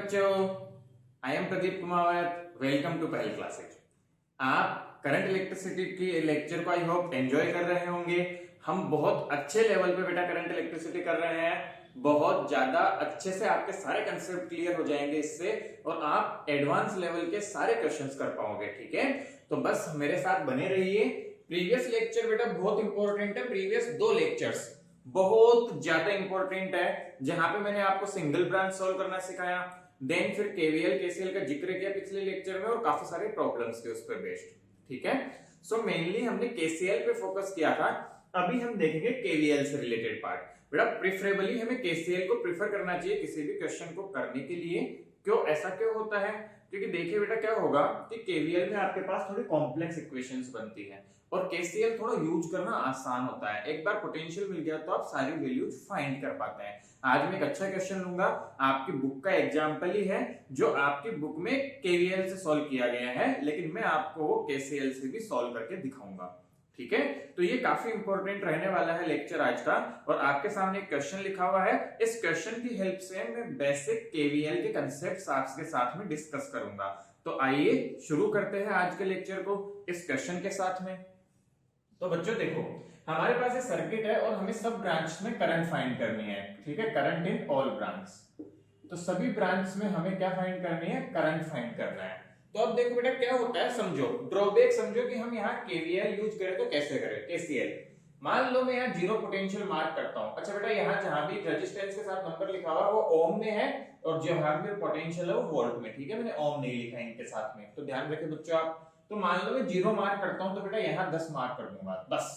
बच्चों, I am Pradeep Kumar. Welcome to Pahal classes. आप current electricity की लेक्चर को आई होप एंजॉय कर रहे होंगे। हम बहुत अच्छे लेवल पे बेटा करंट इलेक्ट्रिसिटी कर रहे हैं। बहुत ज्यादा अच्छे से आपके सारे कंसेप्ट क्लियर हो जाएंगे इससे, और आप एडवांस लेवल के सारे क्वेश्चंस कर पाओगे। ठीक है, तो बस मेरे साथ बने रहिए। प्रीवियस लेक्चर बेटा बहुत इंपॉर्टेंट है। प्रीवियस 2 लेक्चर्स बहुत ज्यादा इंपॉर्टेंट है, जहां पे मैंने आपको सिंगल ब्रांच सॉल्व करना सिखाया, देन फिर केवीएल केसीएल का जिक्र किया पिछले लेक्चर में, और काफी सारे प्रॉब्लम्स थे उस पर बेस्ड। ठीक है, सो मेनली हमने केसीएल पे फोकस किया था। अभी हम देखेंगे केवीएल से रिलेटेड पार्ट। बेटा प्रेफरेबली हमें केसीएल को प्रेफर करना चाहिए किसी भी क्वेश्चन को करने के लिए। क्यों, ऐसा क्यों होता है? क्योंकि देखिए बेटा क्या होगा कि केवीएल में आपके पास थोड़ी कॉम्प्लेक्स इक्वेशंस बनती है, और केसीएल थोड़ा यूज करना आसान होता है। एक बार पोटेंशियल मिल गया तो आप सारी वैल्यूज फाइंड कर पाते हैं। आज मैं एक अच्छा क्वेश्चन लूंगा, आपकी बुक का एग्जांपल ही है, जो आपकी बुक में केवीएल से सॉल्व किया गया है, लेकिन मैं आपको वो केसीएल से भी सॉल्व करके दिखाऊंगा। ठीक है, तो ये काफी इंपॉर्टेंट रहने वाला है लेक्चर आज का। और आपके सामने एक क्वेश्चन लिखा हुआ है, इस क्वेश्चन की हेल्प से मैं बेसिक केवीएल के कंसेप्ट्स आपके साथ में डिस्कस करूंगा। तो आइए शुरू करते हैं आज के लेक्चर को इस क्वेश्चन के साथ में। तो बच्चों देखो, हमारे पास ये सर्किट है और हमें सब ब्रांच में करंट फाइंड करनी है। ठीक है, करंट इन ऑल ब्रांच। तो सभी ब्रांच में हमें क्या फाइंड करनी है? करंट फाइंड करना है। तो अब देखो बेटा क्या होता है, समझो ड्रॉबैक समझो कि हम यहाँ केवीएल यूज करें तो कैसे करें। केसीएल मान लो मैं यहाँ जीरो पोटेंशियल मार्क करता हूँ। अच्छा बेटा, यहाँ जहां भी रेजिस्टेंस के साथ नंबर लिखा हुआ है वो ओम में है, और जहां भी पोटेंशियल है वो वोल्ट में। ठीक है, मैंने ओम नहीं लिखा इनके साथ में, तो ध्यान रखें बच्चों आप। तो मान लो मैं 0 मार्क करता हूं, तो बेटा यहाँ 10 मार्क कर दूंगा बस।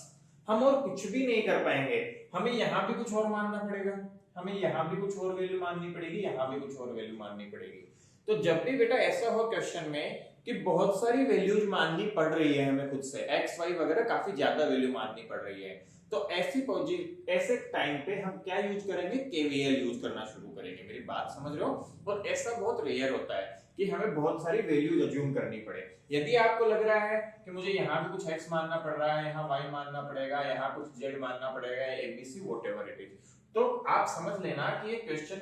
हम और कुछ भी नहीं कर पाएंगे, हमें यहाँ भी कुछ और मानना पड़ेगा, हमें यहाँ भी कुछ और वैल्यू माननी पड़ेगी, यहाँ भी कुछ और वैल्यू माननी पड़ेगी। तो जब भी बेटा ऐसा हो क्वेश्चन में कि बहुत सारी वैल्यूज माननी पड़ रही है हमें खुद से, एक्स वाई वगैरह काफी ज्यादा वैल्यू माननी पड़ रही है, तो ऐसे टाइम पे हम क्या यूज करेंगे? केवीएल यूज करना शुरू करेंगे। मेरी बात समझ रहे हो? और ऐसा बहुत रेयर होता है कि हमें बहुत सारी वैल्यूज अज्यूम करनी पड़े। यदि आपको लग रहा है कि मुझे यहाँ भी कुछ x मानना पड़ रहा है, यहाँ y मानना पड़ेगा, यहाँ कुछ z मानना पड़ेगा, एबीसी व्हाटएवर इट इज, तो आप समझ लेना कि ये क्वेश्चन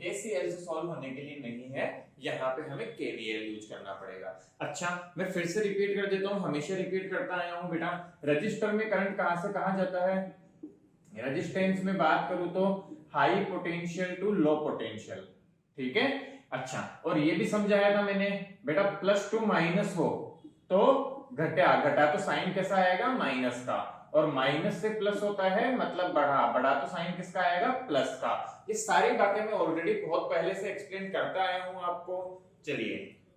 केसीएल से सॉल्व होने के लिए नहीं है, यहाँ पे हमें केवीएल यूज करना पड़ेगा। अच्छा, मैं फिर से रिपीट कर देता हूँ, हमेशा रिपीट करता आया हूँ बेटा। रजिस्टर में करंट कहां से कहां जाता है? रेजिस्टेंस में बात करूं तो high potential to low potential. ठीक है, अच्छा, और ये भी समझाया था मैंने बेटा, प्लस टू माइनस हो तो घटा तो साइन कैसा आएगा? माइनस का, और माइनस से प्लस होता है मतलब बढ़ा तो साइन किसका आएगा? प्लस का। ये सारी बातें मैं ऑलरेडी बहुत पहले से एक्सप्लेन करता आया हूं आपको। चलिए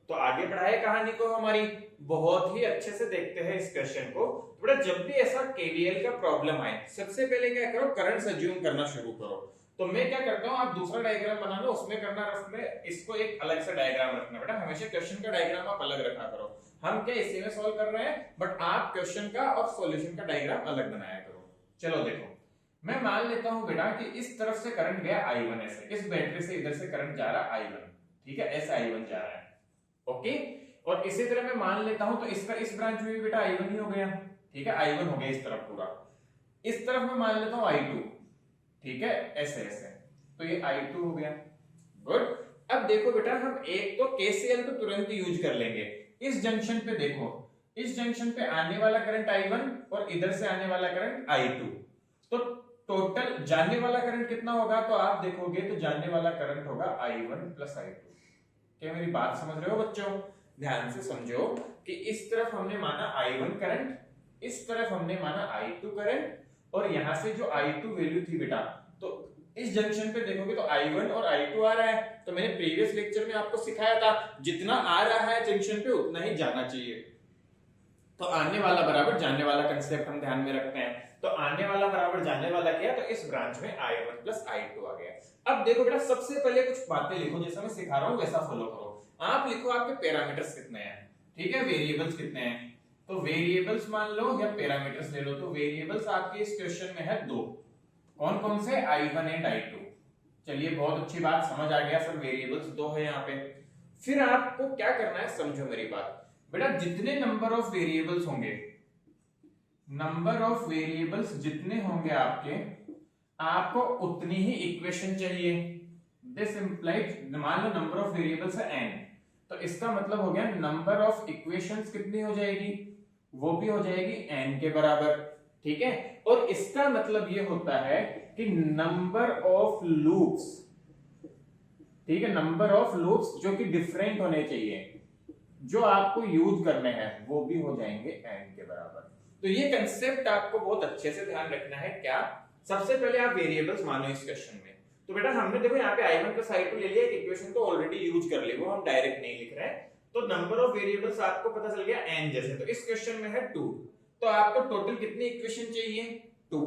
तो आगे बढ़ाए कहानी को हमारी, बहुत ही अच्छे से देखते हैं इस क्वेश्चन को। तो बेटा जब भी ऐसा केवीएल का प्रॉब्लम आए, सबसे पहले क्या करो? करंट अज्यूम करना शुरू करो। तो मैं क्या करता हूं, आप दूसरा डायग्राम बना लो, उसमें करना रफ में, इसको एक अलग से डायग्राम रखना। बेटा हमेशा क्वेश्चन का डायग्राम आप अलग रखा करो। हम क्या इसी में सॉल्व कर रहे हैं, बट आप क्वेश्चन का और सॉल्यूशन का डायग्राम अलग बनाया करो। चलो देखो, मैं मान लेता हूं बेटा कि इस तरफ से करंट गया I1, ऐसे इस बैटरी से इधर से करंट जा रहा I1। ठीक है, ऐसे I1 जा रहा है। ओके, और इसी तरह मैं मान लेता हूं तो इसका इस ब्रांच में भी बेटा I1 ही हो गया। ठीक है, I1 हो गया इस तरफ पूरा। इस तरफ मैं मान लेता हूं I2। ठीक है, ऐसे ऐसे, तो ये I2 हो गया। गुड। अब देखो बेटा, हम एक तो केसीएल को तुरंत यूज कर लेंगे। इस जंक्शन पे देखो, इस जंक्शन पे आने वाला करंट I1 और इधर से आने वाला करंट I2, तो टोटल जाने वाला करंट कितना होगा? तो आप देखोगे तो जाने वाला करंट होगा I1 प्लस I2। क्या मेरी बात समझ रहे हो बच्चों? ध्यान से समझो कि इस तरफ हमने माना I1 करंट, इस तरफ हमने माना I2 करंट, और यहां से जो I2 वैल्यू थी बेटा, तो इस जंक्शन पे देखोगे तो I1 और I2 आ रहा है। तो मैंने प्रीवियस लेक्चर में आपको सिखाया था, जितना आ रहा है जंक्शन पे उतना ही जाना चाहिए। तो आने वाला बराबर जाने वाला कंसेप्ट हम ध्यान में रखते हैं। तो आने वाला बराबर जाने वाला किया, तो इस ब्रांच में I1 प्लस I2 आ गया। अब देखो बेटा, सबसे पहले कुछ बातें लिखो, जैसा मैं सिखा रहा हूं वैसा फॉलो करो। आप लिखो आपके पैरामीटर्स कितने हैं। ठीक है, वेरिएबल्स कितने हैं। तो वेरिएबल्स मान लो या पैरामीटर्स ले लो। तो वेरिएबल्स आपके इस क्वेश्चन में है 2। कौन कौन से? I1 and I2। चलिए बहुत अच्छी बात, समझ आ गया सर, वेरिएबल्स 2 है यहाँ पे। फिर आपको क्या करना है, समझो मेरी बात बेटा। जितने नंबर ऑफ वेरिएबल्स होंगे, नंबर ऑफ वेरिएबल्स जितने होंगे आपके, आपको उतनी ही इक्वेशन चाहिए। दिस इंप्लाइज, मान लो नंबर ऑफ वेरिएबल्स है n, तो इसका मतलब हो गया नंबर ऑफ इक्वेशंस कितनी हो जाएगी, वो भी हो जाएगी n के बराबर, ठीक है। और इसका मतलब ये होता है कि नंबर ऑफ लूप्स, ठीक है, नंबर ऑफ लूप्स जो कि डिफरेंट होने चाहिए, जो आपको यूज करने हैं, वो भी हो जाएंगे n के बराबर। तो ये कंसेप्ट आपको बहुत अच्छे से ध्यान रखना है। क्या, सबसे पहले आप वेरिएबल्स मानो इस क्वेश्चन में, तो बेटा हमने देखो यहाँ पे i1 प्लस i2 ले लिया, एक इक्वेशन को ऑलरेडी यूज कर लिया, वो हम डायरेक्ट नहीं लिख रहे हैं। तो नंबर ऑफ वेरिएबल्स आपको पता चल गया n जैसे, तो इस क्वेश्चन में है 2, तो आपको टोटल कितनी इक्वेशन चाहिए, 2।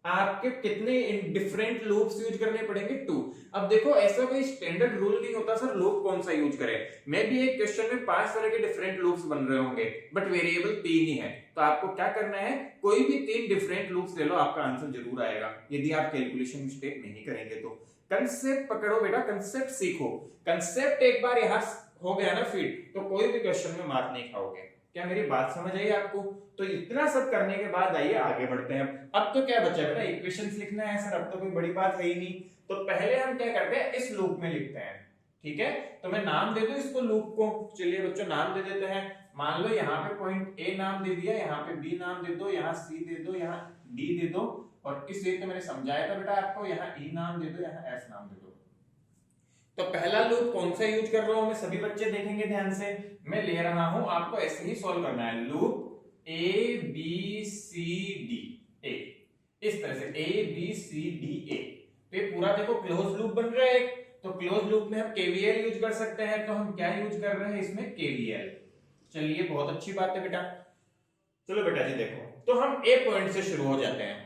आपके कितने डिफरेंट लूप्स यूज करने पड़ेंगे, 2। अब देखो ऐसा कोई स्टैंडर्ड रूल नहीं होता सर लूप कौन सा यूज करें, मे भी एक क्वेश्चन में 5 तरह के डिफरेंट लूप्स बन रहे होंगे, बट वेरिएबल 3 ही है, तो आपको क्या करना है, कोई भी 3 डिफरेंट लूप्स ले लो, आपका आंसर जरूर आएगा, यदि आप कैलकुलेशन मिस्टेक नहीं करेंगे तो। कंसेप्ट पकड़ो बेटा, कंसेप्ट सीखो, कंसेप्ट एक बार यहाँ हो गया ना फिट, तो कोई भी क्वेश्चन में मार्क नहीं खाओगे। क्या मेरी बात समझ आई आपको? तो इतना सब करने के बाद आइए आगे बढ़ते हैं। अब तो क्या बचा बेटा, इक्वेशंस लिखना है सर, अब तो कोई बड़ी बात है ही नहीं। तो पहले हम क्या करते हैं, इस लूप में लिखते हैं, ठीक है। तो मैं नाम दे दूं इसको लूप को, चलिए बच्चों नाम दे देते हैं। मान लो यहाँ पे पॉइंट ए नाम दे दिया, यहाँ पे बी नाम दे दो, यहाँ सी दे दो, यहाँ डी दे दो, और इस तो मैंने समझाया था बेटा आपको, यहाँ ई नाम दे दो, यहाँ एस नाम दे दो। तो पहला लूप कौन सा यूज कर रहा हूं मैं, सभी बच्चे देखेंगे ध्यान से, मैं ले रहा हूं, आपको ऐसे ही सॉल्व करना है, loop A B C D A, इस तरह से ए बी सी डी ए। तो ये पूरा देखो क्लोज लूप बन रहा है, तो क्लोज लूप में हम केवीएल यूज कर सकते हैं, तो हम क्या यूज कर रहे हैं इसमें, केवीएल। चलिए बहुत अच्छी बात है बेटा। चलो बेटा जी देखो, तो हम ए पॉइंट से शुरू हो जाते हैं,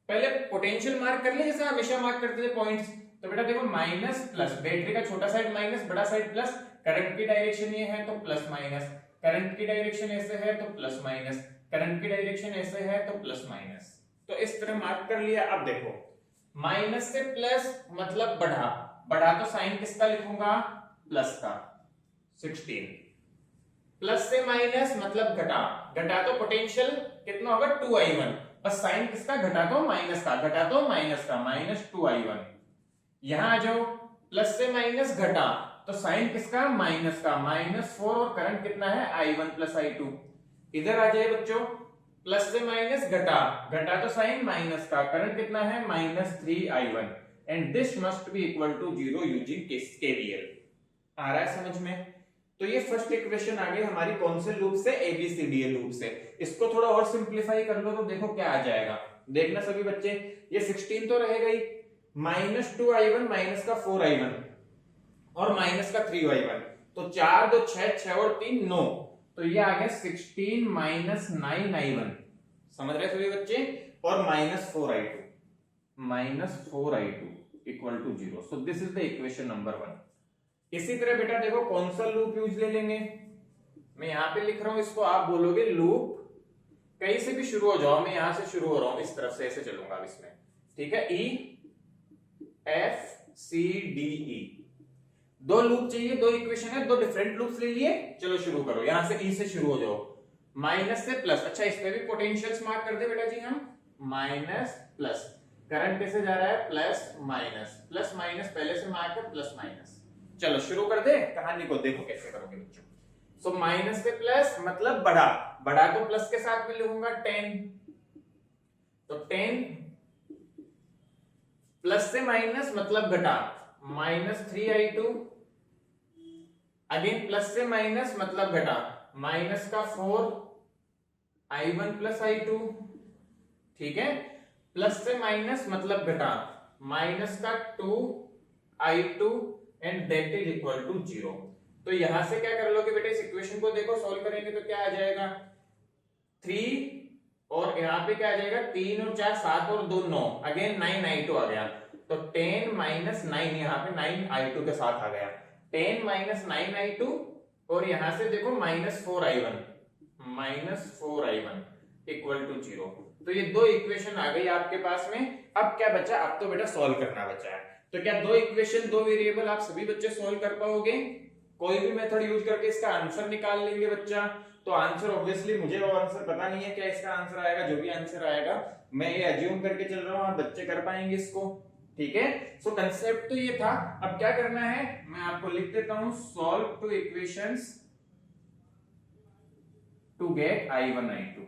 पहले पोटेंशियल मार्क कर ले जैसे हमेशा मार्क करते थे पॉइंट्स। तो बेटा देखो माइनस प्लस, बैटरी का छोटा साइड माइनस, बड़ा साइड प्लस, करंट की डायरेक्शन ये है तो प्लस माइनस, करंट की डायरेक्शन ऐसे है तो प्लस माइनस, करंट की डायरेक्शन ऐसे है तो प्लस माइनस। तो इस तरह मार्क कर लिया। अब देखो माइनस से प्लस मतलब बढ़ा, बढ़ा तो साइन किसका लिखूंगा, प्लस का, 16। प्लस से माइनस मतलब घटा, घटा तो पोटेंशियल कितना होगा 2i1, बस साइन किसका, घटा तो माइनस का, घटा तो माइनस का, माइनस 2i1। यहां आ जाओ, प्लस से माइनस घटा तो साइन किसका, माइनस का, -4, और करंट कितना है i1 प्लस i2। इधर आ जाए बच्चों, प्लस से माइनस घटा, घटा तो साइन माइनस का, करंट कितना है -3i1, and this must be equal to 0 using KVL. आ रहा है समझ में? तो ये फर्स्ट इक्वेशन आ गई हमारी कौन से लूप से, ABCD लूप से। इसको थोड़ा और सिंप्लीफाई कर लो तो देखो क्या आ जाएगा, देखना सभी बच्चे, ये 16 तो रहेगा ही, -2i1 माइनस का 4i1 और माइनस का 3i1, तो 4 2 6, 6 और 3 9, तो ये आ गया 16 माइनस 9i1, समझ रहे सभी बच्चे, और -4i2 equal to 0। So this is the equation number 1। इसी तरह बेटा देखो कौन सा लूप यूज ले लेंगे, मैं यहां पे लिख रहा हूं इसको, आप बोलोगे लूप, कहीं से भी शुरू हो जाओ, मैं यहां से शुरू हो रहा हूं, इस तरफ से ऐसे चलूंगा अब इसमें, ठीक है। E F C D E, 2 loop चाहिए, 2 इक्वेशन है, 2 डिफरेंट लूप्स ले लिए, चलो शुरू करो, यहां से ई से शुरू हो जाओ, माइनस से प्लस, अच्छा इस पे भी पोटेंशियल्स मार्क कर दे बेटा जी हम, माइनस प्लस, करंट कैसे जा रहा है, प्लस माइनस, प्लस माइनस पहले से मार्क है, प्लस माइनस। चलो शुरू कर दे कहानी को, देखो कैसे करोगे बच्चों। सो माइनस से प्लस मतलब बढ़ा, बढ़ा तो प्लस के साथ में लिखूंगा 10, तो 10 प्लस से माइनस मतलब घटा, -3i2, अगेन प्लस से माइनस मतलब घटा, माइनस का 4i1 प्लस i2, ठीक है। प्लस से माइनस मतलब घटा, माइनस का 2i2 and that is equal to 0। तो यहां से क्या कर लोगे बेटा, इस इक्वेशन को देखो सॉल्व करेंगे तो क्या आ जाएगा, 3 और यहाँ पे क्या आ जाएगा, 3 और 4 7 और 2 9, अगेन 9i2 आ गया, तो 10 माइनस 9, यहाँ पे 9i2 के साथ आ गया, 10 माइनस 9i2, और यहां से देखो -4i1 इक्वल टू 0। तो ये 2 इक्वेशन आ गई आपके पास में। अब क्या बचा, अब तो बेटा सॉल्व करना बचा है। तो क्या 2 इक्वेशन 2 वेरिएबल आप सभी बच्चे सॉल्व कर पाओगे, कोई भी मेथड यूज करके इसका आंसर निकाल लेंगे बच्चा। तो आंसर ऑब्वियसली मुझे वो आंसर पता नहीं है क्या इसका आंसर आएगा, जो भी आंसर आएगा मैं ये अज्यूम करके चल रहा हूँ, आप बच्चे कर पाएंगे इसको, ठीक है, सो कंसेप्ट तो ये था। अब क्या करना है, मैं आपको लिख देता हूं, solve two equations to get I1 I2,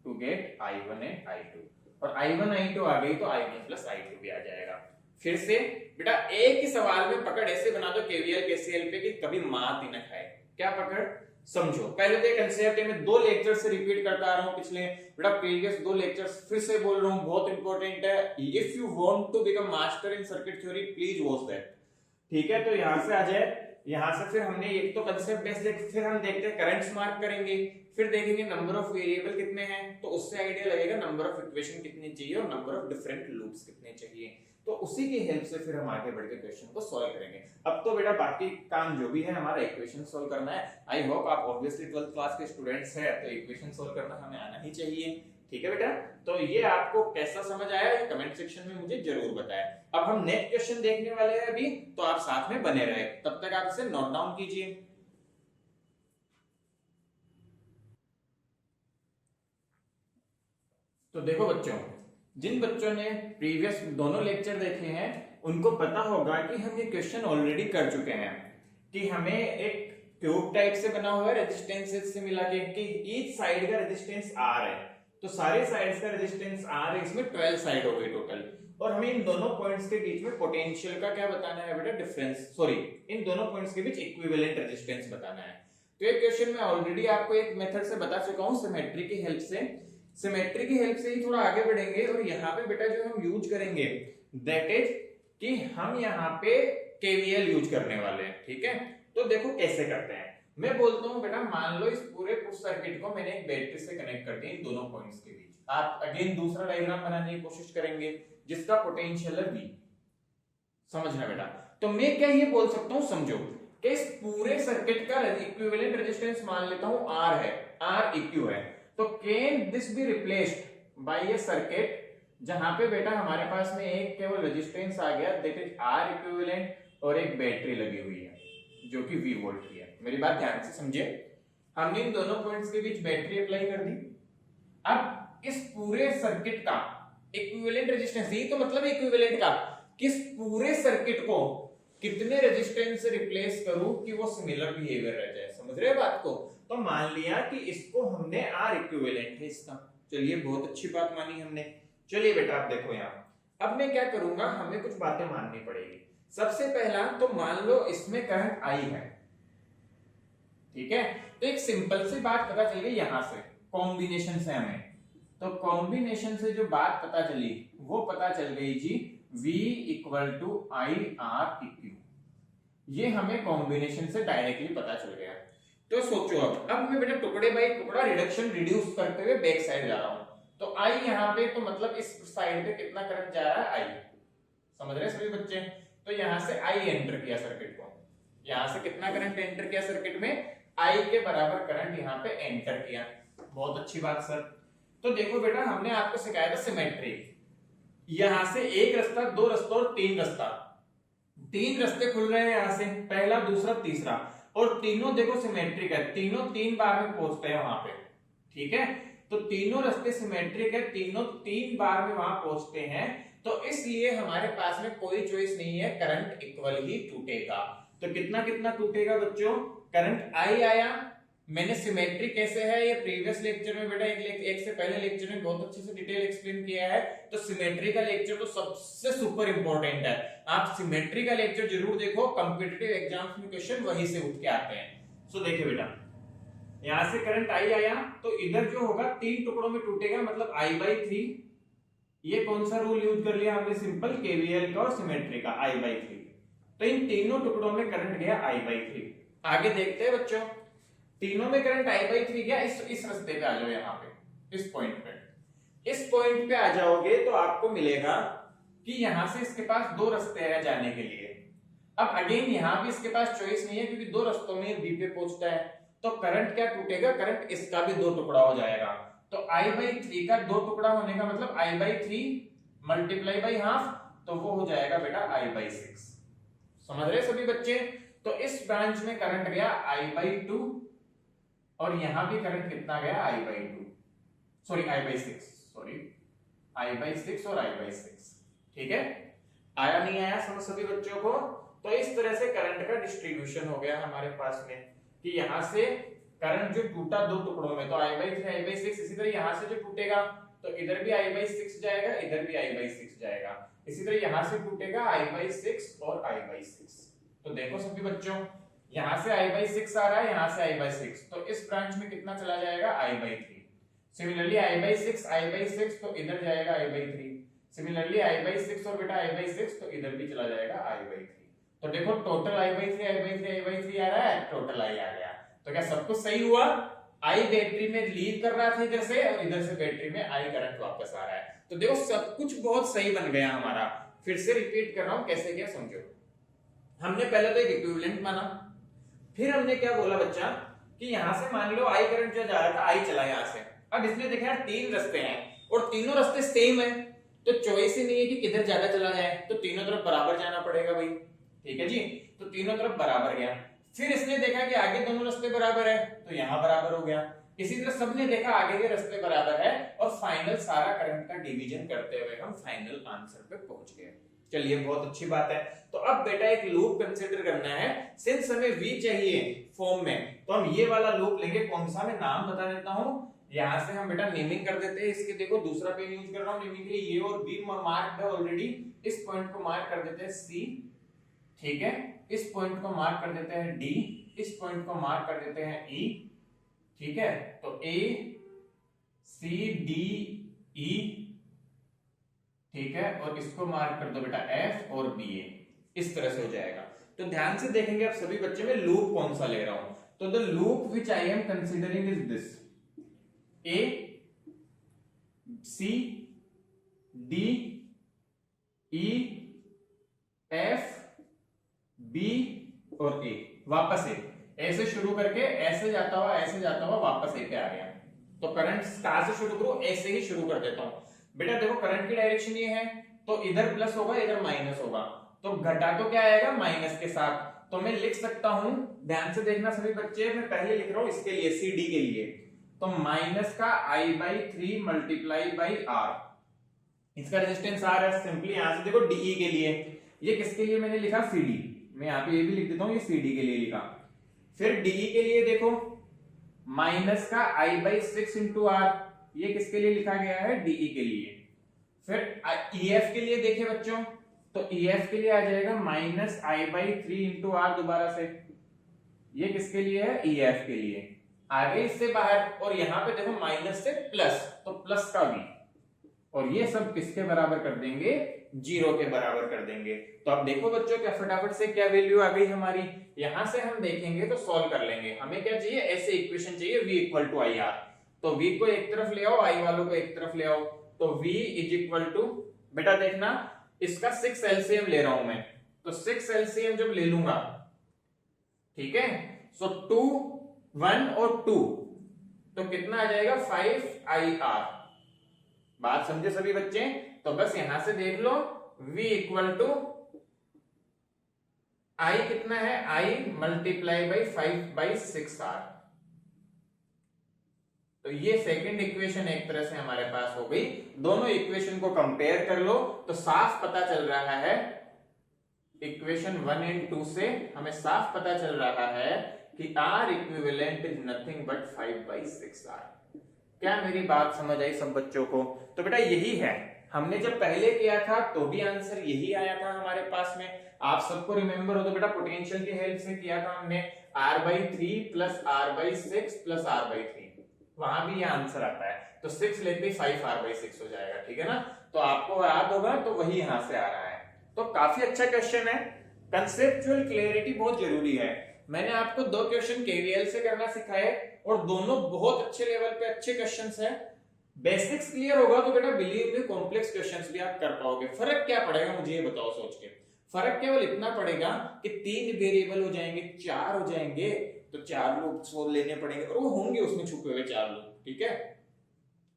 to get I1 and I2, और I1 I2 आ गई तो I1 प्लस I2 भी आ जाएगा। फिर से बेटा एक ही सवाल में पकड़ ऐसे बना दो केवीएल केसीएल पे कि कभी मात ही ना खाए। क्या पकड़, समझो। पहले तो कंसेप्ट है, मैं 2 लेक्चर से रिपीट करता आ रहा हूं पिछले, बेटा प्रीवियस 2 लेक्चर्स फिर से बोल रहा हूं, बहुत इंपॉर्टेंट है। If you want to become master in circuit theory please watch that. ठीक है, तो यहां से आ जाए, यहां से फिर हमने एक तो कंसेप्ट बेस देख, फिर हम देखते हैं करंट्स मार्क करेंगे, फिर देखेंगे नंबर ऑफ वेरिएबल कितने हैं, तो उससे आइडिया लगेगा नंबर ऑफ इक्वेशन कितनी चाहिए और नंबर ऑफ डिफरेंट लूप्स कितने चाहिए, तो उसी की हेल्प से फिर हम आगे बढ़ के क्वेश्चन को सॉल्व करेंगे। अब तो बेटा बाकी काम जो भी है हमारा इक्वेशन सॉल्व करना है। आई होप आप ऑब्वियसली 12th क्लास के स्टूडेंट्स हैं, तो इक्वेशन सॉल्व करना हमें आना ही चाहिए। ठीक है बेटा, तो ये आपको कैसा समझ आया ये कमेंट सेक्शन में मुझे जरूर बताएं। अब हम नेक्स्ट क्वेश्चन देखने वाले हैं अभी, तो आप साथ में बने रहे, तब तक आप इसे नोट डाउन कीजिए। तो देखो बच्चों, जिन बच्चों ने प्रीवियस दोनों लेक्चर देखे हैं उनको पता होगा कि हम ये क्वेश्चन ऑलरेडी कर चुके हैं कि हमें एक क्यूब टाइप से बना हुआ है रेजिस्टेंसेस से मिला के, कि ईच साइड का रेजिस्टेंस आर है, तो सारे साइड्स का रेजिस्टेंस आर है, इसमें 12 साइड हो गई टोटल, और हमें इन दोनों पॉइंट्स के बीच में पोटेंशियल का क्या बताना है बेटा, डिफरेंस, सॉरी इन दोनों पॉइंट्स के बीच इक्विवेलेंट रेजिस्टेंस बताना है। तो ये क्वेश्चन मैं ऑलरेडी आपको एक मेथड से बता चुका हूं, सिमेट्री की हेल्प से। सिमेट्री की हेल्प से ही थोड़ा आगे बढ़ेंगे, और यहाँ पे बेटा जो हम यूज करेंगे दैट इज कि हम यहाँ पे केवीएल यूज करने वाले हैं। ठीक है, तो देखो कैसे करते हैं। मैं बोलता हूँ बेटा, मान लो इस पूरे पुश सर्किट को मैंने एक बैटरी से कनेक्ट कर दिया इन दोनों पॉइंट्स के बीच। आप अगेन दूसरा डायग्राम बनाने की कोशिश करेंगे जिसका पोटेंशियल है V, समझना बेटा। तो मैं क्या ये बोल सकता हूँ, समझो कि इस पूरे सर्किट का इक्विवेलेंट रेजिस्टेंस मान लेता हूँ R है, R इक्यू है, तो can this be replaced by A circuit जहां पे बेटा हमारे पास में एक केवल रेजिस्टेंस आ गया दैट इज R इक्विवेलेंट, और एक बैटरी लगी हुई है जो कि V वोल्ट की है। मेरी बात ध्यान से समझे, हमने इन दोनों पॉइंट्स के बीच बैटरी अप्लाई कर दी। अब इस पूरे सर्किट का इक्विवेलेंट रेजिस्टेंस, यही तो मतलब इक्विवेलेंट का, किस पूरे सर्किट को कितने रेजिस्टेंस से रिप्लेस करूं कि वो सिमिलर बिहेवियर रह जाए, समझ रहे हैं बात को। तो मान लिया कि इसको हमने R इक्विवेलेंट है इसका, चलिए बहुत अच्छी बात मानी हमने। चलिए बेटा आप देखो यहाँ, अब मैं क्या करूंगा, हमें कुछ बातें माननी पड़ेगी। सबसे पहला तो मान लो इसमें करंट I है, ठीक है, तो एक सिंपल सी बात पता चल गई यहां से, कॉम्बिनेशन से हमें, तो कॉम्बिनेशन से जो बात पता चली वो पता चल गई जी V equal to I R इक्यू, ये हमें कॉम्बिनेशन से डायरेक्टली पता चल गया। तो सोचो अब मैं बेटा टुकड़े बाई टुकड़ा रिडक्शन रिड्यूस करते हुए बैक साइड जा रहा हूं, तो I यहाँ पे तो मतलब इस साइड पे कितना करंट जा रहा है I, समझ रहे सभी बच्चे। तो यहां से I एंटर किया सर्किट को, यहां से कितना करंट एंटर किया सर्किट में, I के बराबर करंट यहाँ पे एंटर किया। बहुत अच्छी बात सर। तो देखो बेटा हमने आपको सिखाया था सिमेट्री, यहां से एक रास्ता, दो रास्ता और तीन रास्ता, तीन रास्ते खुल रहे हैं यहां से, पहला दूसरा तीसरा, और तीनों देखो सिमेट्रिक है, तीनों 3 बार में पहुंचते हैं वहां पे। ठीक है, तो तीनों रास्ते सिमेट्रिक है, तीनों 3 बार में वहां पहुंचते हैं, तो इसलिए हमारे पास में कोई चॉइस नहीं है, करंट इक्वल ही टूटेगा। तो कितना कितना टूटेगा बच्चों, करंट I आया, मैंने सिमेट्री कैसे है ये प्रीवियस लेक्चर में बेटा एक से पहले लेक्चर में बहुत अच्छे से डिटेल एक्सप्लेन किया है, तो सिमेट्री का लेक्चर तो सबसे सुपर इंपॉर्टेंट है, आप सिमेट्री का लेक्चर जरूर देखो, कॉम्पिटिटिव एग्जाम्स में क्वेश्चन वहीं से उठ के आते हैं। सो देखिए बेटा यहां से करंट I आया, तो इधर जो होगा 3 टुकड़ों में टूटेगा, मतलब I/3, ये कौन सा रूल यूज कर लिया हमने, सिंपल केवीएल का और सिमेट्री का, I/3, तो इन तीनों टुकड़ों में करंट गया I/3। आगे देखते हैं बच्चों, तीनों में करंट I/3 गया, इस रास्ते पे आ जाओ, यहाँ पे इस पॉइंट पे, इस पॉइंट पे आ जाओगे तो आपको मिलेगा कि यहां से इसके पास 2 रास्ते हैं जाने के लिए। अब अगेन यहां भी इसके पास चॉइस नहीं है क्योंकि 2 रास्तों में बी पे पहुंचता है, तो करंट क्या टूटेगा, करंट इसका भी 2 टुकड़ा हो जाएगा। तो I/3 का 2 टुकड़ा होने का मतलब I/3 मल्टीप्लाई बाई हाफ, तो वो हो जाएगा बेटा I/6। समझ रहे सभी बच्चे। तो इस ब्रांच में करंट गया I/2, और यहां भी करंट कितना गया I/2, sorry I/6, sorry I/6 और I/6। ठीक है, आया नहीं आया समझ सभी बच्चों को? तो इस तरह से करंट का डिस्ट्रीब्यूशन हो गया हमारे पास में कि यहां से करंट जो टूटा दो टुकड़ों में, तो I/3 I/6, इसी तरह यहां से जो टूटेगा तो इधर भी I/6 जाएगा, इधर भी I/6 जाएगा, इसी तरह यहां से टूटेगा I/6 और I/6। तो देखो सभी बच्चों, यहां से I/6 आ रहा है, यहां से I/6, तो इस ब्रांच में कितना चला जाएगा I/3। सिमिलरली I/6 तो इधर जाएगा I/3, सिमिलरली I/6 और बेटा I/6 तो इधर भी चला जाएगा I/3। तो देखो टोटल I/3 आ रहा है, टोटल I आ गया। तो क्या सब कुछ सही हुआ? I बैटरी में लीव कर रहा था इधर से, और इधर से बैटरी में I करंट वापस आ रहा है। तो देखो सब कुछ बहुत सही बन गया हमारा। फिर से रिपीट कर रहा हूं, कैसे क्या समझो। हमने पहले तो एक इक्विवेलेंट माना, फिर हमने क्या बोला बच्चा कि यहां से मान लो I करंट जो जा रहा था, I चला यहां से। अब इसने देखा यार तीन रास्ते हैं और तीनों रास्ते सेम है, तो चॉइस ही नहीं है कि किधर ज्यादा चला जाए, तो तीनों तरफ बराबर जाना पड़ेगा भाई। ठीक है जी, तो तीनों तरफ बराबर गया। फिर इसने देखा कि आगे दोनों रास्ते बराबर है, तो यहां बराबर हो गया। इसी तरह सबने देखा आगे के रास्ते बराबर है, और फाइनल सारा करंट का डिवीजन करते हुए हम फाइनल आंसर पे पहुंच गए। चलिए बहुत अच्छी बात है। तो अब बेटा एक लूप कंसीडर करना है, सिंस हमें V चाहिए फॉर्म में, तो हम ये वाला लूप लेंगे। कौन सा, मैं नाम बता देता हूं। यहां से हम बेटा नेमिंग कर देते हैं इसके। देखो दूसरा पेन यूज कर रहा हूं नेमिंग के लिए, ये और बी मार्क है ऑलरेडी। इस पॉइंट को मार्क कर देते हैं C, ठीक है, इस पॉइंट को मार्क कर देते हैं D, इस पॉइंट को मार्क कर देते हैं E, ठीक है। तो A C D E, ठीक है, और इसको मार्क कर दो बेटा F और B A। इस तरह से हो जाएगा। तो ध्यान से देखेंगे आप सभी बच्चे, में लूप कौन सा ले रहा हूं। तो the loop which I am considering is this, A C D E F B और A। वापस A, ऐसे शुरू करके ऐसे जाता हुआ ऐसे जाता हुआ वापस A पे आ गया। तो करंट कहां से शुरू करूं, ऐसे ही शुरू कर देता हूं। बेटा देखो करंट की डायरेक्शन ये है, तो इधर प्लस होगा इधर माइनस होगा, तो घटा तो क्या आएगा माइनस के साथ। तो मैं लिख सकता हूं, ध्यान से देखना सभी बच्चे, मैं पहले लिख रहा हूं इसके लिए CD के लिए, तो माइनस का I/3 मल्टीप्लाई बाई R, इसका रेजिस्टेंस R है। सिंपली यहां से देखो DE के लिए, ये किसके लिए मैंने लिखा CD, मैं यहां पे ये भी लिख देता हूं, ये CD के लिए लिखा। फिर DE के लिए देखो माइनस का I/6 इंटू R, ये किसके लिए लिखा गया है, DE के लिए। फिर EF के लिए देखे बच्चों, तो EF के लिए आ जाएगा माइनस I/3 इंटू R दोबारा से, ये किसके लिए है, EF के लिए। आगे इससे बाहर, और यहां पे देखो माइनस से प्लस, तो प्लस का V, और ये सब किसके बराबर कर देंगे, 0 के बराबर कर देंगे। तो अब देखो बच्चों क्या फटाफट से क्या वैल्यू आ गई हमारी, यहां से हम देखेंगे तो सॉल्व कर लेंगे। हमें क्या चाहिए, ऐसे इक्वेशन चाहिए V इक्वल टू IR। तो V को एक तरफ ले आओ, I वालों को एक तरफ ले आओ, तो V इज इक्वल टू, बेटा देखना इसका 6 LCM ले रहा हूं मैं, तो 6 LCM जब ले लूंगा, ठीक है, सो 2 1 और 2, तो कितना आ जाएगा 5IR। बात समझे सभी बच्चे? तो बस यहां से देख लो V इक्वल टू I कितना है, I मल्टीप्लाई बाई 5/6R। तो ये सेकंड इक्वेशन एक तरह से हमारे पास हो गई। दोनों इक्वेशन को कंपेयर कर लो तो साफ पता चल रहा है, इक्वेशन 1 एंड 2 से हमें साफ पता चल रहा है कि R equivalent is nothing but 5/6R। क्या मेरी बात समझ आई सब बच्चों को? तो बेटा यही है, हमने जब पहले किया था तो भी आंसर यही आया था हमारे पास में। आप सबको रिमेंबर हो तो बेटा पोटेंशियल की हेल्प से किया था हमने, R/3 plus R/6 plus R/3, वहां भी ये आंसर आता है। तो 6 लेते ही 5R/6 हो जाएगा, ठीक है ना। तो आपको याद होगा, तो वही यहां से आ रहा है। तो काफी अच्छा क्वेश्चन है, कंसेप्चुअल क्लैरिटी बहुत जरूरी है। मैंने आपको 2 क्वेश्चन KVL से करना सिखाए, और दोनों बहुत अच्छे लेवल पे अच्छे क्वेश्चंस हैं। बेसिक्स क्लियर होगा तो बेटा बिलीव मी कॉम्प्लेक्स क्वेश्चंस भी आप कर पाओगे। फर्क क्या पड़ेगा मुझे ये बताओ सोच के? फर्क केवल इतना पड़ेगा कि 3 वेरिएबल हो जाएंगे, 4 हो जाएंगे, तो 4 लूप सोल्व लेने पड़ेंगे, और वो होंगे उसमें छुपे हुए 4 लूप, ठीक है।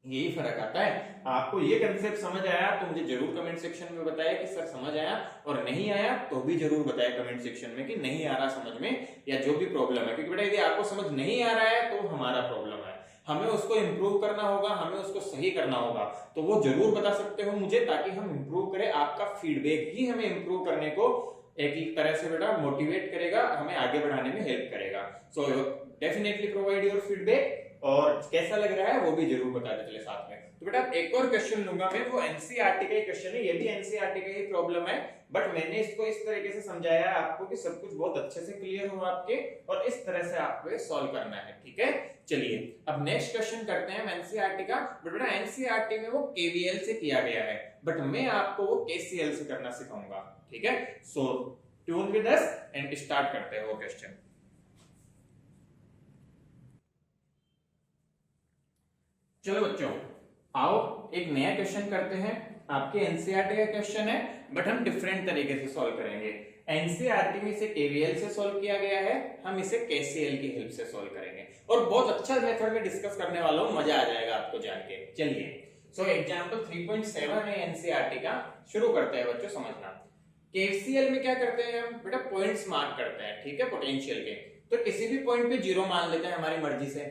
यही फर्क आता है। आपको ये कंसेप्ट समझ आया तो मुझे जरूर कमेंट सेक्शन में बताया कि सर समझ आया, और नहीं आया तो भी जरूर बताया कमेंट सेक्शन में कि नहीं आ रहा समझ में, या जो भी प्रॉब्लम है। क्योंकि बेटा यदि आपको समझ नहीं आ रहा है तो हमारा प्रॉब्लम है। हमें उसको इंप्रूव करना होगा, हमें उसको सही करना होगा, तो वो जरूर बता सकते हो मुझे, ताकि हम इंप्रूव करें। आपका फीडबैक ही हमें इंप्रूव करने को एक तरह से बेटा मोटिवेट करेगा, हमें आगे बढ़ाने में हेल्प करेगा। So definitely provide your feedback, और कैसा लग रहा है वो भी जरूर बता दे चले साथ में। तो बेटा एक और क्वेश्चन लूंगा मैं, वो एनसीईआरटी का ही क्वेश्चन है, ये भी एनसीईआरटी का ही प्रॉब्लम है, बट मैंने इसको इस तरीके से समझाया है आपको कि सब कुछ बहुत अच्छे से क्लियर हो आपके, और इस तरह से आपको ये सॉल्व करना है, ठीक है। चलिए अब नेक्स्ट क्वेश्चन करते हैं एनसीईआरटी का। बट बेटा एनसीईआरटी में वो केवीएल से किया गया है, बट मैं आपको वो केसीएल से करना सिखाऊंगा, ठीक है। सो tune with us and start करते हैं वो क्वेश्चन। चलो बच्चों आओ एक नया क्वेश्चन करते हैं। आपके एनसीईआरटी का क्वेश्चन है, बट हम डिफरेंट तरीके से सॉल्व करेंगे। एनसीईआरटी में इसे केवीएल से सॉल्व किया गया है, हम इसे केसीएल की हेल्प से सॉल्व करेंगे, और बहुत अच्छा मेथड में डिस्कस करने वाला हूं, मजा आ जाएगा आपको जान के। चलिए सो एग्जांपल 3.7 है एनसीईआरटी का, शुरू करते हैं बच्चों समझना। केसीएल में क्या करते हैं हम बेटा, पॉइंट्स मार्क करते हैं, ठीक है, पोटेंशियल के। तो किसी भी पॉइंट पे 0 मान लेते हैं हमारी मर्जी से।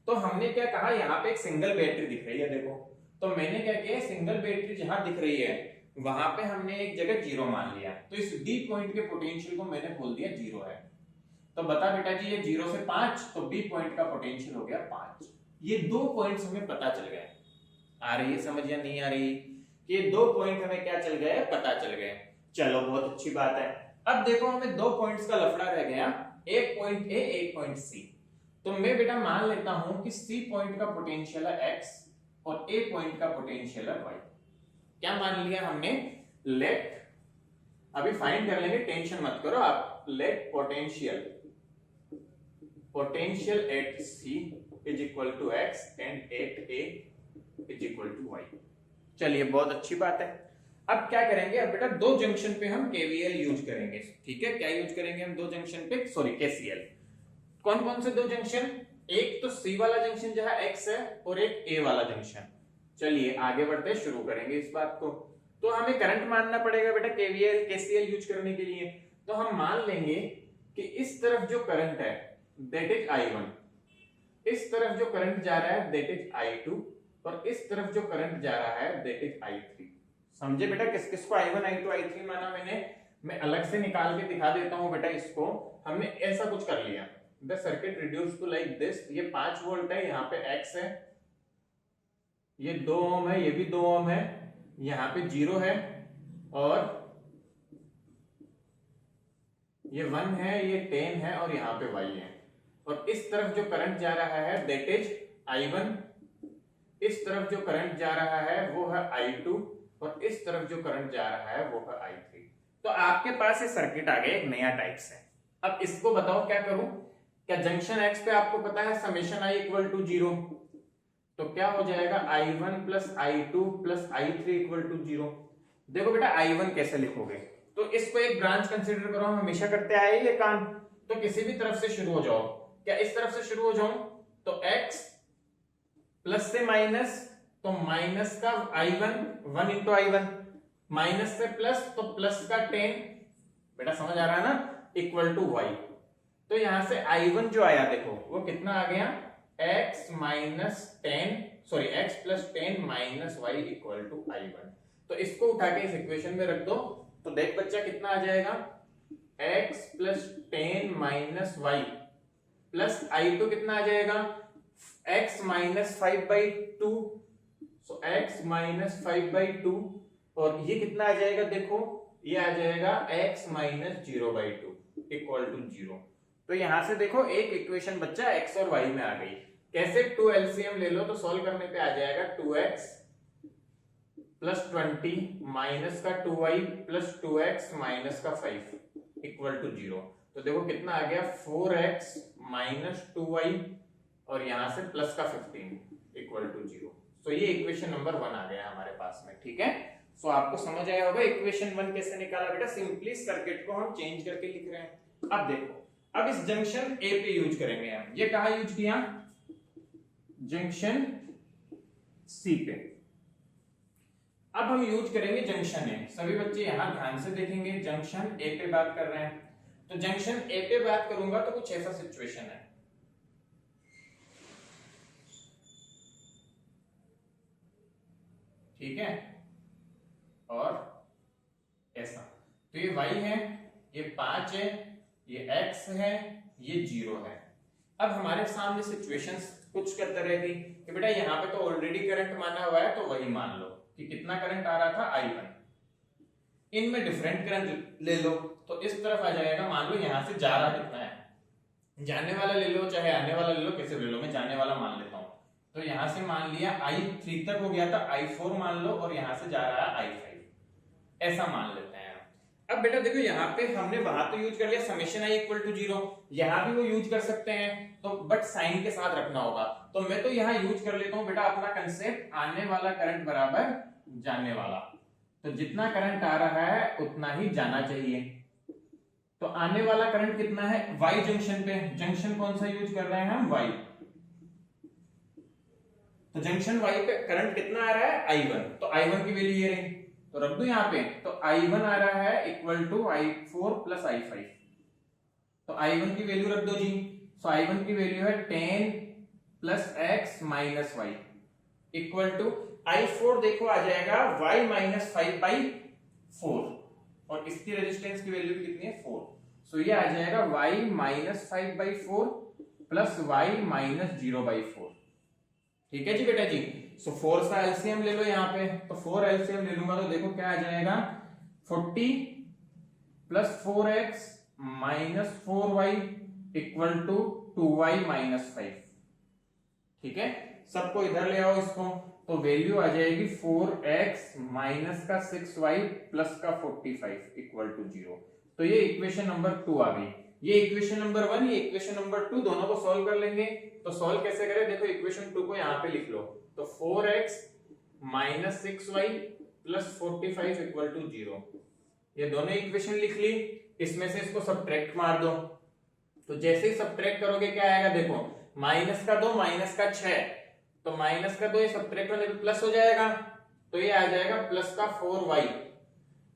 तो हमने क्या कहा, यहाँ पे एक सिंगल बैटरी दिख रही है, देखो, तो मैंने क्या किया, सिंगल बैटरी जहां दिख रही है वहां पे हमने एक जगह 0 मान लिया, तो इस डी पॉइंट के पोटेंशियल को मैंने बोल दिया 0 है। तो बता बेटा जी ये 0 से 5, तो बी पॉइंट का पोटेंशियल हो गया 5। ये 2 पॉइंट्स हमें पता चल गए। आ रही है समझ या नहीं आ रही? ये 2 पॉइंट हमें क्या चल गए, पता चल गए। चलो बहुत अच्छी बात है। अब देखो हमें 2 पॉइंट्स का लफड़ा रह गया, एक पॉइंट ए एक पॉइंट सी। तो मैं बेटा मान लेता हूं कि सी पॉइंट का पोटेंशियल है x और ए पॉइंट का पोटेंशियल है y। क्या मान लिया हमने, लेट, अभी फाइंड कर लेंगे, टेंशन मत करो आप, let potential at C is equal to x and at A is equal to y। चलिए बहुत अच्छी बात है। अब क्या करेंगे, अब बेटा 2 जंक्शन पे हम केवीएल यूज करेंगे, ठीक है। क्या यूज करेंगे हम 2 जंक्शन पे, सॉरी केसीएल। कौन कौन से 2 जंक्शन, एक तो C वाला जंक्शन जहां X है, और एक A वाला जंक्शन। चलिए आगे बढ़ते हैं, शुरू करेंगे इस बात को। तो हमें करंट मानना पड़ेगा बेटा केवीएल केसीएल यूज करने के लिए। तो हम मान लेंगे कि इस तरफ जो करंट है दैट इज I1, इस तरफ जो करंट जा रहा है दैट इज I2, और इस तरफ जो करंट जा रहा है दैट इज I3। समझे बेटा किस किस को I1 I2 I3 माना मैंने, मैं अलग से निकाल के दिखा देता हूं बेटा। इसको हमने ऐसा कुछ कर लिया, the circuit reduce to like this. ये 5 वोल्ट है, यहाँ पे X है, ये 2 ओम है, ये भी 2 ओम है, यहाँ पे 0 है, और ये 1 है, ये 10 है, और यहाँ पे Y है। और इस तरफ जो करंट जा रहा है दैट इज I1, इस तरफ जो करंट जा रहा है वो है I2, और इस तरफ जो करंट जा रहा है वो है I3। तो आपके पास ये सर्किट आ गया एक नया टाइप से। अब इसको बताओ क्या करूं, क्या जंक्शन X पे आपको पता है समेशन I इक्वल टू 0, तो क्या हो जाएगा I1 plus I2 plus I3 equal to 0। देखो बेटा I1 कैसे लिखोगे, तो इसको एक ब्रांच कंसीडर करो, हम हमेशा करते आए ये काम। तो किसी भी तरफ से शुरू हो जाओ, क्या इस तरफ से शुरू हो जाऊं, तो X प्लस से माइनस, तो माइनस का I1 1 इंटू I1, माइनस से प्लस तो प्लस का 10, बेटा समझ आ रहा है ना, इक्वल टू Y। तो यहां से I1 जो आया देखो वो कितना आ गया, x minus 10, sorry x plus 10 minus y equal to I1। तो इसको उठा के इस इक्वेशन में रख दो, तो देख बच्चा कितना आ जाएगा, x plus 10 minus y plus I2 कितना आ जाएगा, x माइनस 5/2, सो x माइनस 5/2, और ये कितना आ जाएगा, देखो ये आ जाएगा x माइनस 0/2 इक्वल टू 0। तो यहां से देखो एक इक्वेशन बच्चा x और y में आ गई। कैसे, 2 एलसीएम ले लो तो सॉल्व करने पे आ जाएगा 2x प्लस 20 माइनस का 2y प्लस 2x माइनस का 5 इक्वल टू 0। तो देखो कितना आ गया, 4x माइनस 2y, और यहां से प्लस का 15 इक्वल टू 0। तो ये इक्वेशन नंबर 1 आ गया हमारे पास में, ठीक है। सो आपको समझ आया होगा इक्वेशन 1 कैसे निकाला बेटा, सिंपली सर्किट को हम चेंज करके लिख रहे हैं। अब देखो, अब इस जंक्शन ए पे यूज करेंगे हम, ये कहा यूज किया, जंक्शन सी पे। अब हम यूज करेंगे जंक्शन ए। सभी बच्चे यहां ध्यान से देखेंगे, जंक्शन ए पे बात कर रहे हैं। तो जंक्शन ए पे बात करूंगा तो कुछ ऐसा सिचुएशन है, ठीक है, और ऐसा। तो ये y है, ये 5 है, ये x है, ये 0 है। अब हमारे सामने सिचुएशंस कुछ के तरह की कि बेटा यहाँ पे तो ऑलरेडी करंट माना हुआ है, तो वही मान लो कि कितना करंट आ रहा था I1, इनमें डिफरेंट करंट ले लो तो इस तरफ आ जाएगा। मान लो यहाँ से जा रहा कितना है, जाने वाला ले लो चाहे आने वाला ले लो, कैसे ले लो, मैं जाने वाला मान लेता हूँ। तो यहाँ से मान लिया I3 तक हो गया था, I4 मान लो, और यहाँ से जा रहा है I5, ऐसा मान लेते हैं। अब बेटा देखो यहाँ पे हमने वहां तो यूज कर लिया समेशन i इक्वल टू 0, यहाँ भी वो यूज कर सकते हैं, तो बट साइन के साथ रखना होगा। तो मैं तो यहाँ यूज कर लेता हूँ बेटा अपना कंसेप्ट, आने वाला करंट बराबर जाने वाला। तो जितना करंट आ रहा है उतना ही जाना चाहिए। तो आने वाला करंट कितना है y जंक्शन पे, जंक्शन कौन सा यूज कर रहे हैं हम, y। तो जंक्शन y पे करंट कितना आ रहा है I1, तो I1 की वैल्यू ये रही, तो रख दो यहाँ पे। तो I1 आ रहा है equal to I4 plus I5, तो I1 की वैल्यू रख दो जी। तो I1 की वैल्यू है 10 plus x minus y equal to I4 देखो आ जाएगा y माइनस 5/4, और इसकी रेजिस्टेंस की वैल्यू भी कितनी है 4। सो ये आ जाएगा y minus 5/4 plus y minus 0/4। ठीक है जी बेटा जी। सो 4 का एलसीएम ले लो यहाँ पे, तो 4 एलसीएम ले लूंगा तो देखो क्या आ जाएगा 40 plus 4x minus 4y equal to 2y minus 5। ठीक है, सबको इधर ले आओ इसको, तो वैल्यू आ जाएगी 4x माइनस का 6y प्लस का 45 इक्वल टू 0। तो ये इक्वेशन नंबर 2 आ गई। ये इक्वेशन नंबर 1, ये इक्वेशन नंबर 2, दोनों को सॉल्व कर लेंगे। तो सॉल्व कैसे करें, देखो इक्वेशन 2 को यहाँ पे लिख लो, तो 4x minus 6y plus 45 equal to 0। ये दोनों इक्वेशन लिख ली, इसमें से इसको सब्ट्रैक्ट मार दो। तो जैसे ही सब्ट्रैक्ट करोगे क्या आएगा, देखो माइनस का 2 माइनस का 6, तो माइनस का 2 ये सब्ट्रैक्ट होने पे प्लस हो जाएगा, तो ये आ जाएगा प्लस का 4y,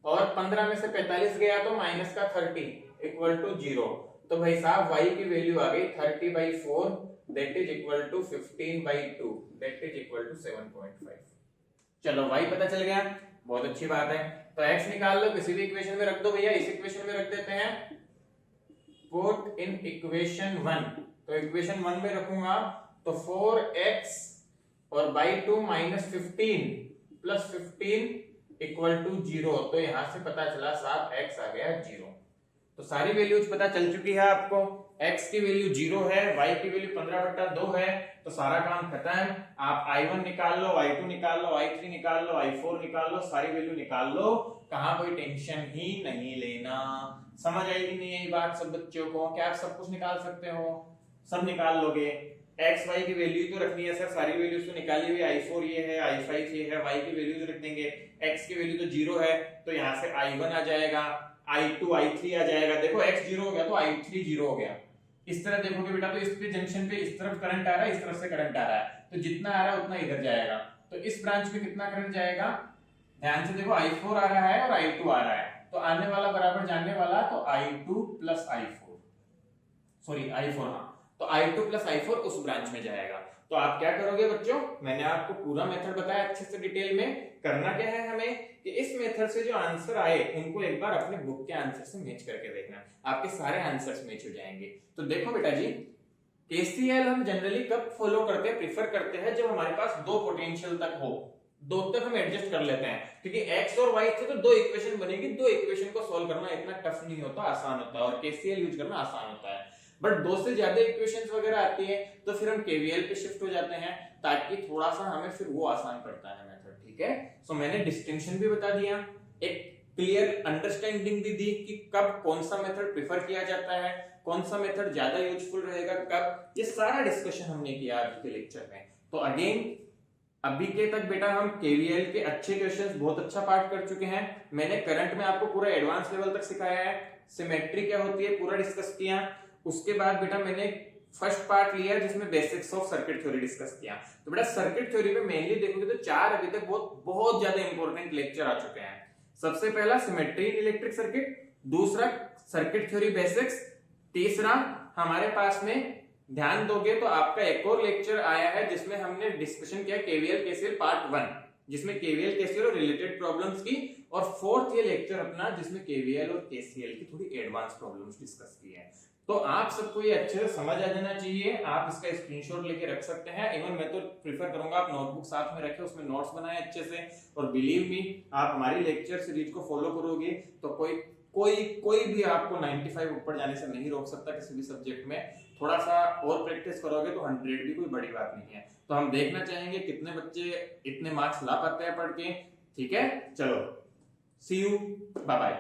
और 15 में से 45 गया तो माइनस का 30 इक्वल टू 0। तो भाई साहब y की वैल्यू आ गई 30/4 that is equal to 15/2 that is equal to 7.5। चलो y पता चल गया, बहुत अच्छी बात है। तो x निकाल लो, किसी भी इक्वेशन में रख दो भैया, इस इक्वेशन में रख देते हैं, पुट इन इक्वेशन 1। तो इक्वेशन 1 में रखूंगा तो 4x और by 2 minus 15 plus 15 equal to 0। तो यहां से पता चला साहब x आ गया 0। तो सारी वैल्यूज पता चल चुकी है आपको, x की वैल्यू 0 है, y की वैल्यू 15/2 है, तो सारा काम खत्म। आप I1 निकाल लो, I2 निकाल लो, I3 निकाल लो, I4 निकाल लो, सारी वैल्यू निकाल लो, कहां कोई टेंशन ही नहीं लेना। समझ आई कि नहीं यही बात सब बच्चों को? क्या आप सब कुछ निकाल सकते हो? सब निकाल लोगे। x y की वैल्यू तो रखनी है सर, सारी वैल्यूज तो निकाली हुई, I4 ये है, I5 ये है, y की वैल्यू तो रख देंगे, x की वैल्यू तो 0 है, तो यहाँ से I1 आ जाएगा, I2 I3 आ जाएगा। देखो x 0 हो गया तो I3 0 हो गया। इस तरह देखोगे बेटा तो इस पे जंक्शन पे इस तरफ करंट आ रहा है, इस तरफ से करंट आ रहा है, तो जितना आ रहा है उतना इधर जाएगा। तो इस ब्रांच में कितना करंट जाएगा, ध्यान से देखो I4 आ रहा है और I2 आ रहा है, तो आने वाला बराबर जाने वाला, तो I2 plus I4, sorry I4, हाँ, तो I2 प्लस I4 उस ब्रांच में जाएगा। तो आप क्या करोगे बच्चों, मैंने आपको पूरा मेथड बताया अच्छे से डिटेल में। करना क्या है हमें कि इस मेथड से जो आंसर आए उनको एक बार अपने बुक के आंसर से मैच करके देखना, आपके सारे आंसर्स मैच हो जाएंगे। तो देखो बेटा जी, केसीएल हम जनरली कब फॉलो करते हैं, प्रीफर करते हैं जब हमारे पास दो पोटेंशियल तक हो, दो तक हम एडजस्ट कर लेते हैं, क्योंकि x और y थे तो दो इक्वेशन बनेगी, दो इक्वेशन को सॉल्व करना इतना टफ नहीं होता, आसान होता है, और केसीएल यूज करना आसान होता है। बट दो से ज्यादा इक्वेशंस वगैरह आती है तो फिर हम केवीएल पे शिफ्ट हो जाते हैं, ताकि थोड़ा सा हमें फिर वो आसान पड़ता है मेथड। ठीक है, सो मैंने डिस्टिंक्शन भी बता दिया, एक क्लियर अंडरस्टैंडिंग भी दी कि कब कौन सा मेथड प्रेफर किया जाता है, कौन सा मेथड ज्यादा यूजफुल रहेगा कब, ये सारा डिस्कशन हमने किया आज के लेक्चर में। तो अगेन अभी के तक बेटा हम केवीएल के अच्छे क्वेश्चंस, बहुत अच्छा पार्ट कर चुके हैं। मैंने करंट में आपको पूरा एडवांस लेवल तक सिखाया है, सिमेट्री क्या होती है पूरा डिस्कस किया। उसके बाद बेटा मैंने फर्स्ट पार्ट लिया जिसमें basics of circuit theory discuss किया। तो बेटा सर्किट थ्योरी में मेनली देखोगे तो चार अभी तक बहुत ज्यादा इंपॉर्टेंट लेक्चर आ चुके हैं। सबसे पहला सिमेट्री इन इलेक्ट्रिक सर्किट, दूसरा सर्किट थ्योरी बेसिक्स, तीसरा हमारे पास में ध्यान दोगे तो आपका एक और लेक्चर आया है जिसमें हमने डिस्कशन किया केवीएल केसीएल पार्ट 1, जिसमें केवीएल केसीएल और रिलेटेड प्रॉब्लम्स की, और फोर्थ ये लेक्चर अपना जिसमें केवीएल और केसीएल की थोड़ी एडवांस प्रॉब्लम्स डिस्कस की है। तो आप सबको ये अच्छे से समझ आ जाना चाहिए। आप इसका स्क्रीनशॉट लेके रख सकते हैं। इवन मैं तो प्रीफर करूंगा आप नोटबुक साथ में रखें, उसमें नोट्स बनाएं अच्छे से। और बिलीव मी, आप हमारी लेक्चर सीरीज को फॉलो करोगे तो कोई भी आपको 95 ऊपर जाने से नहीं रोक सकता किसी भी सब्जेक्ट में। थोड़ा सा और प्रैक्टिस करोगे तो 100 भी कोई बड़ी बात नहीं है। तो हम देखना चाहेंगे कितने बच्चे इतने मार्क्स ला पाते हैं पढ़ के। ठीक है, चलो सी यू, बाय बाय।